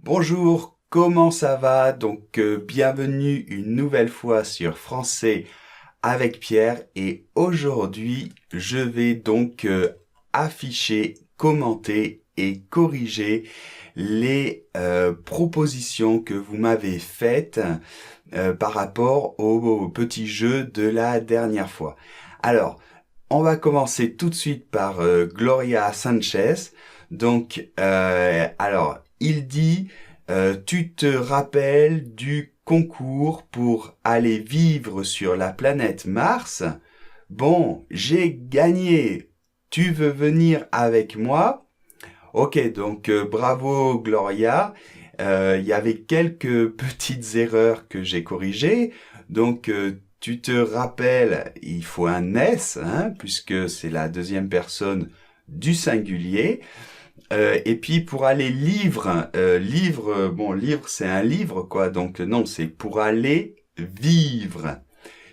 Bonjour, comment ça va? Bienvenue une nouvelle fois sur Français avec Pierre et aujourd'hui, je vais afficher, commenter et corriger les propositions que vous m'avez faites par rapport au petit jeu de la dernière fois. Alors, on va commencer tout de suite par Gloria Sanchez. Il dit, tu te rappelles du concours pour aller vivre sur la planète Mars? Bon, j'ai gagné. Tu veux venir avec moi? Ok, bravo Gloria. Il y avait quelques petites erreurs que j'ai corrigées. Tu te rappelles, il faut un S, hein, puisque c'est la deuxième personne du singulier. Et puis pour aller livre c'est un livre quoi, donc non, c'est pour aller vivre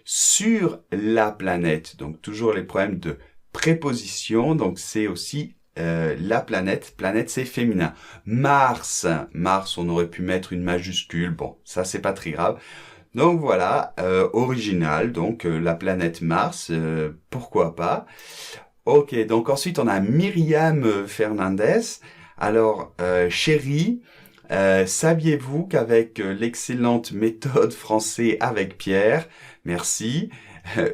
sur la planète. Donc toujours les problèmes de préposition, donc c'est aussi la planète. Planète, c'est féminin. Mars, on aurait pu mettre une majuscule. Bon, ça, c'est pas très grave. Donc voilà, original. La planète Mars, pourquoi pas. Ok, donc ensuite, on a Myriam Fernandez. Alors, chérie, saviez-vous qu'avec l'excellente méthode français avec Pierre, merci,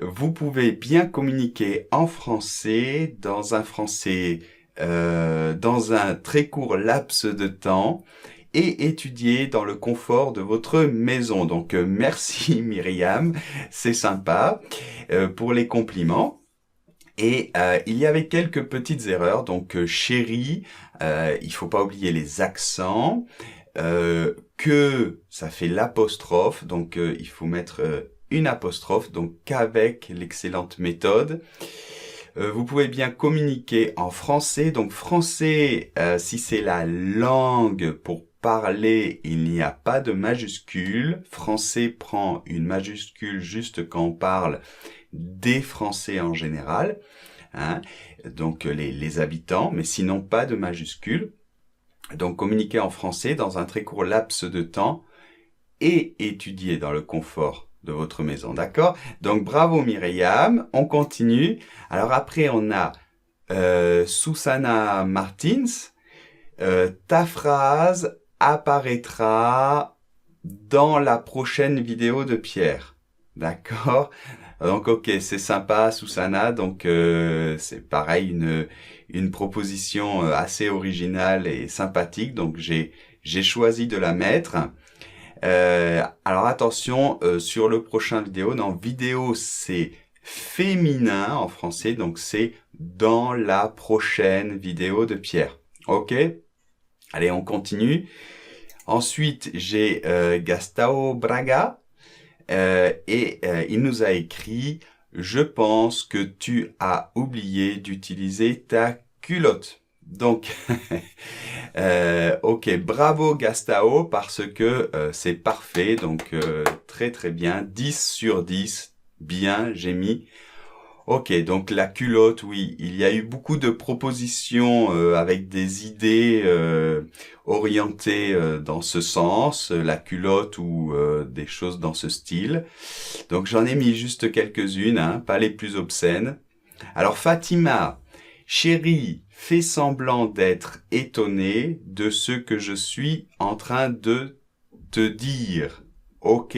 vous pouvez bien communiquer en français dans un très court laps de temps et étudier dans le confort de votre maison. Merci Myriam, c'est sympa pour les compliments. Et il y avait quelques petites erreurs. Chérie, il faut pas oublier les accents. Que, ça fait l'apostrophe. Il faut mettre une apostrophe. Donc, qu'avec l'excellente méthode. Vous pouvez bien communiquer en français. Donc, français, si c'est la langue pour parler, il n'y a pas de majuscule. Français prend une majuscule juste quand on parle des Français en général, hein, les habitants, mais sinon pas de majuscule. Donc communiquer en français dans un très court laps de temps et étudier dans le confort de votre maison, d'accord? Donc bravo Myriam, on continue. Alors après on a Susanna Martins. Ta phrase apparaîtra dans la prochaine vidéo de Pierre, d'accord? Donc ok, c'est sympa Susanna, c'est pareil une proposition assez originale et sympathique, donc j'ai choisi de la mettre. Alors attention, sur le prochain vidéo, non, vidéo c'est féminin en français, donc c'est dans la prochaine vidéo de Pierre. Ok? Allez, on continue. Ensuite, j'ai Gastao Braga. Il nous a écrit « Je pense que tu as oublié d'utiliser ta culotte ». Ok, bravo Gastao, parce que c'est parfait, très très bien, 10 sur 10, bien, j'ai mis. Ok, donc la culotte, oui, il y a eu beaucoup de propositions avec des idées orientées dans ce sens, la culotte ou des choses dans ce style. Donc j'en ai mis juste quelques-unes, hein, pas les plus obscènes. Alors Fatima, chérie, fais semblant d'être étonnée de ce que je suis en train de te dire. Ok.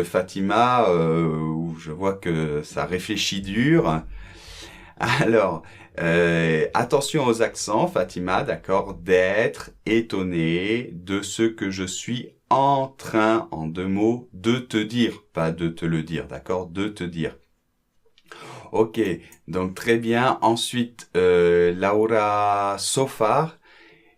Fatima, je vois que ça réfléchit dur. Alors, attention aux accents, Fatima, d'accord, d'être étonné de ce que je suis en train, en deux mots, de te dire, pas de te le dire, d'accord, de te dire. Ok, donc très bien. Ensuite, Laura Sofar,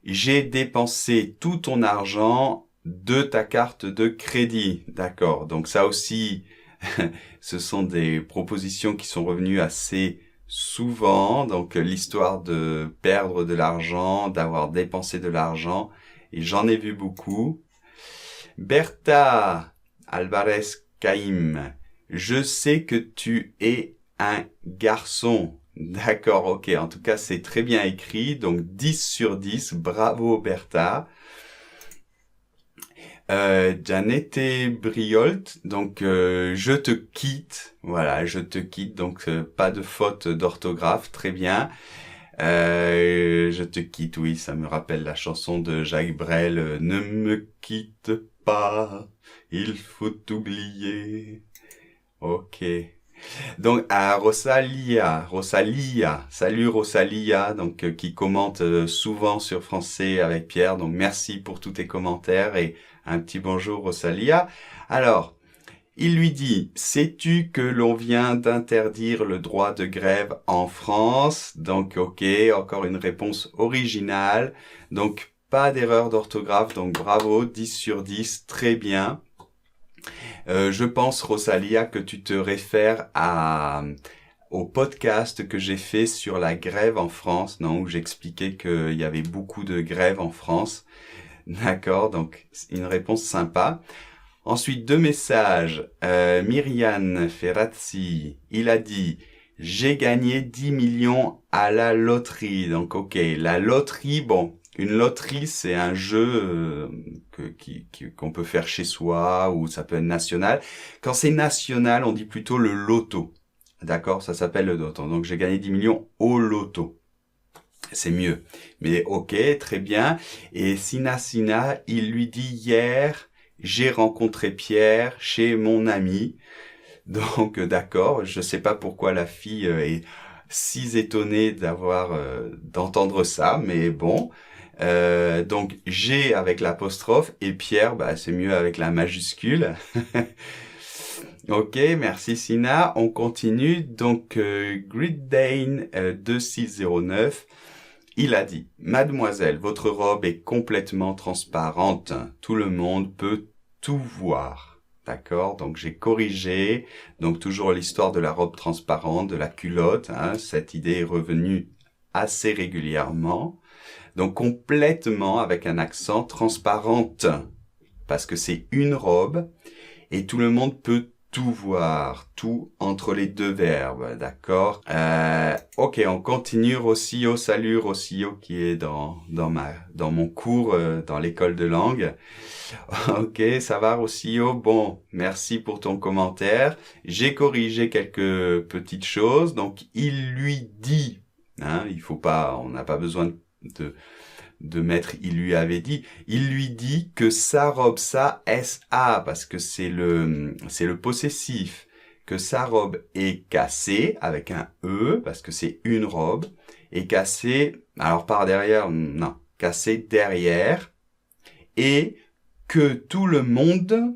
j'ai dépensé tout ton argent de ta carte de crédit. D'accord. Donc ça aussi, ce sont des propositions qui sont revenues assez souvent. Donc l'histoire de perdre de l'argent, d'avoir dépensé de l'argent. Et j'en ai vu beaucoup. Bertha Alvarez Caïm, je sais que tu es un garçon. D'accord, ok. En tout cas, c'est très bien écrit. Donc 10 sur 10. Bravo Bertha. Janete Briolt, donc je te quitte, voilà, je te quitte, donc pas de faute d'orthographe, très bien. Je te quitte, oui, ça me rappelle la chanson de Jacques Brel, ne me quitte pas, il faut oublier. Ok. Donc à Rosalia, salut Rosalia, donc qui commente souvent sur Français avec Pierre. Donc merci pour tous tes commentaires et un petit bonjour Rosalia. Alors, il lui dit, sais-tu que l'on vient d'interdire le droit de grève en France? Donc ok, encore une réponse originale. Donc pas d'erreur d'orthographe, donc bravo, 10 sur 10, très bien. Je pense, Rosalia, que tu te réfères au podcast que j'ai fait sur la grève en France, non, où j'expliquais qu'il y avait beaucoup de grèves en France. D'accord, donc une réponse sympa. Ensuite, deux messages. Myriane Ferrazzi, il a dit « J'ai gagné 10 millions à la loterie ». Donc ok, la loterie, bon, une loterie, c'est un jeu qu'on peut faire chez soi ou ça peut être national. Quand c'est national, on dit plutôt le loto. D'accord, ça s'appelle le loto. Donc j'ai gagné 10 millions au loto. C'est mieux. Mais ok, très bien. Et Sina, il lui dit hier, j'ai rencontré Pierre chez mon ami. Donc d'accord, je sais pas pourquoi la fille est si étonnée d'entendre ça, mais bon. Donc G avec l'apostrophe et Pierre, bah c'est mieux avec la majuscule. Ok, merci Sina. On continue. Donc Grid Dane 2609, il a dit: Mademoiselle, votre robe est complètement transparente. Tout le monde peut tout voir. D'accord, donc j'ai corrigé. Donc toujours l'histoire de la robe transparente, de la culotte. Hein, cette idée est revenue assez régulièrement. Donc complètement avec un accent, transparente, parce que c'est une robe et tout le monde peut tout voir, tout entre les deux verbes, d'accord. Ok, on continue. Rossio, salut Rossio qui est dans mon cours dans l'école de langue. Ok, ça va Rossio. Bon, merci pour ton commentaire. J'ai corrigé quelques petites choses. Donc il lui dit, hein, on n'a pas besoin de mettre il lui avait dit, il lui dit que sa robe, ça S-A, parce que c'est le possessif, que sa robe est cassée avec un E, parce que c'est une robe, et cassée, alors par derrière, non, cassée derrière, et que tout le monde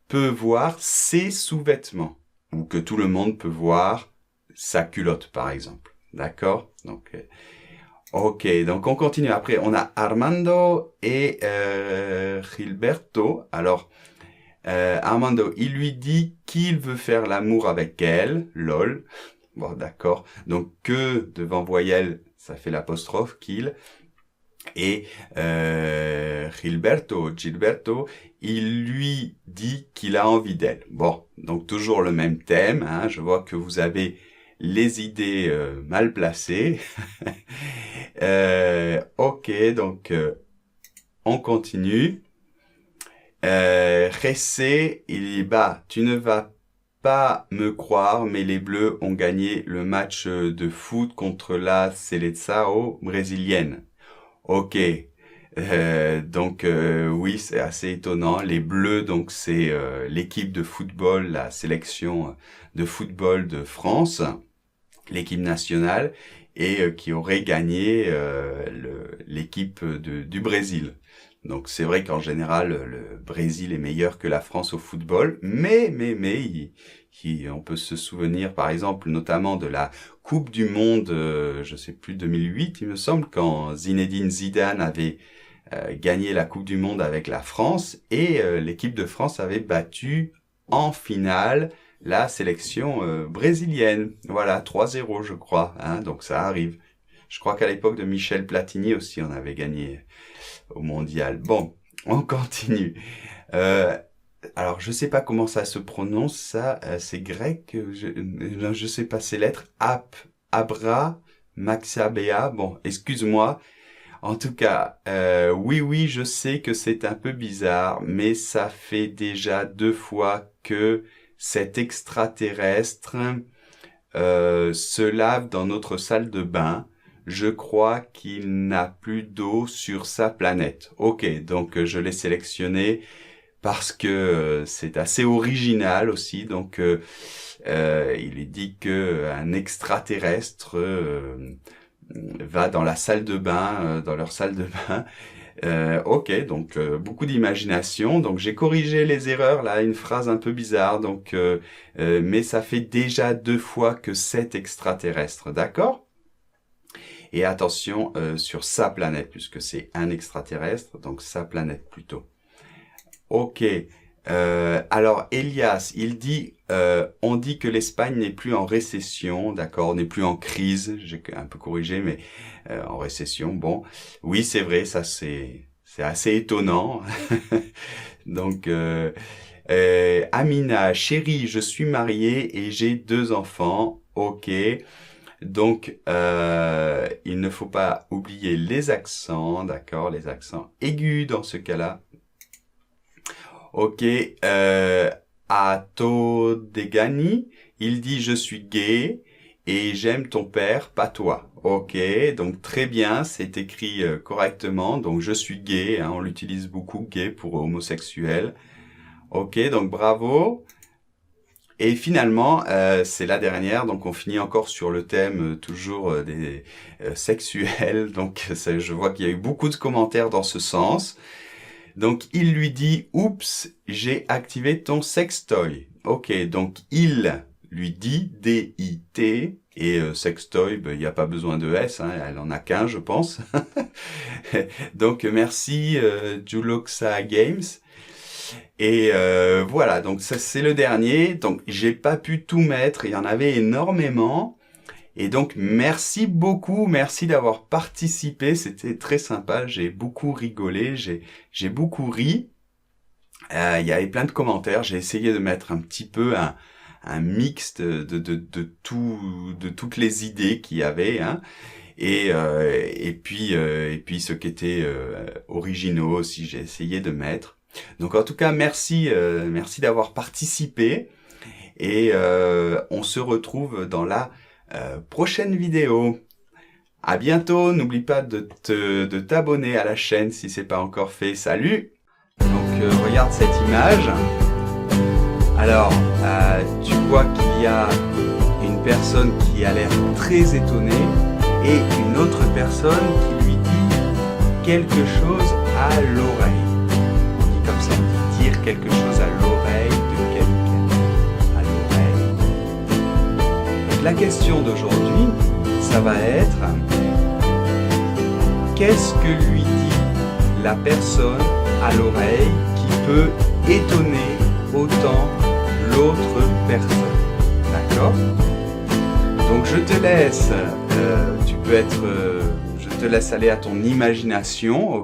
peut voir ses sous-vêtements, ou que tout le monde peut voir sa culotte, par exemple. D'accord? Donc, ok, donc on continue. Après, on a Armando et Gilberto. Alors, Armando, il lui dit qu'il veut faire l'amour avec elle. Lol. Bon, d'accord. Donc, que devant voyelle, ça fait l'apostrophe, qu'il. Et Gilberto, il lui dit qu'il a envie d'elle. Bon, donc toujours le même thème. Hein, je vois que vous avez les idées mal placées. Ok, donc on continue. Ressé, il dit, bah, tu ne vas pas me croire, mais les Bleus ont gagné le match de foot contre la Seleção brésilienne. Ok, donc oui, c'est assez étonnant. Les Bleus, donc c'est l'équipe de football, la sélection de football de France, l'équipe nationale, et qui aurait gagné l'équipe du Brésil. Donc c'est vrai qu'en général, le Brésil est meilleur que la France au football, mais on peut se souvenir par exemple notamment de la Coupe du Monde, je sais plus, 2008 il me semble, quand Zinedine Zidane avait gagné la Coupe du Monde avec la France, et l'équipe de France avait battu en finale la sélection brésilienne. Voilà, 3-0 je crois, hein, donc ça arrive. Je crois qu'à l'époque de Michel Platini aussi, on avait gagné au mondial. Bon, on continue. Alors, je sais pas comment ça se prononce, ça, c'est grec, je sais pas ces lettres. Abra, Maxabea, bon, excuse-moi. En tout cas, oui, je sais que c'est un peu bizarre, mais ça fait déjà 2 fois que cet extraterrestre se lave dans notre salle de bain. Je crois qu'il n'a plus d'eau sur sa planète. Ok, donc je l'ai sélectionné parce que c'est assez original aussi. Donc il est dit que un extraterrestre va dans la salle de bain, dans leur salle de bain. Ok, donc beaucoup d'imagination. Donc j'ai corrigé les erreurs là, une phrase un peu bizarre. Donc, mais ça fait déjà 2 fois que c'est extraterrestre, d'accord? Et attention sur sa planète, puisque c'est un extraterrestre, donc sa planète plutôt. Ok. Alors Elias, il dit, on dit que l'Espagne n'est plus en récession, d'accord, n'est plus en crise. J'ai un peu corrigé, mais en récession. Bon, oui, c'est vrai, ça c'est assez étonnant. Donc Amina, chérie, je suis mariée et j'ai 2 enfants. Ok. Donc, il ne faut pas oublier les accents, d'accord, les accents aigus dans ce cas-là. Ok, Atodegani, il dit « Je suis gay et j'aime ton père, pas toi ». Ok, donc très bien, c'est écrit correctement. Donc, je suis gay, hein, on l'utilise beaucoup, gay pour homosexuel. Ok, donc bravo. Et finalement, c'est la dernière, donc on finit encore sur le thème toujours des sexuels. Donc je vois qu'il y a eu beaucoup de commentaires dans ce sens. Donc il lui dit « Oups, j'ai activé ton sextoy ». Ok, donc il lui dit D-I-T et sextoy, ben, il n'y a pas besoin de S, hein, elle en a qu'un je pense. Donc merci Juloxa Games. Et voilà, donc ça c'est le dernier. Donc j'ai pas pu tout mettre, il y en avait énormément. Et donc merci beaucoup, merci d'avoir participé, c'était très sympa, j'ai beaucoup rigolé, j'ai beaucoup ri. Il y avait plein de commentaires, j'ai essayé de mettre un petit peu un mix de toutes les idées qu'il y avait, hein. Et puis ce qui était originaux aussi, j'ai essayé de mettre. Donc en tout cas, merci d'avoir participé et on se retrouve dans la prochaine vidéo. À bientôt, n'oublie pas de t'abonner à la chaîne si c'est pas encore fait. Salut! Donc regarde cette image. Alors, tu vois qu'il y a une personne qui a l'air très étonnée et une autre personne qui lui dit quelque chose à l'oreille. Comme ça, on dit dire quelque chose à l'oreille de quelqu'un. À l'oreille. Donc la question d'aujourd'hui, ça va être qu'est-ce que lui dit la personne à l'oreille qui peut étonner autant l'autre personne. D'accord? Donc je te laisse, je te laisse aller à ton imagination.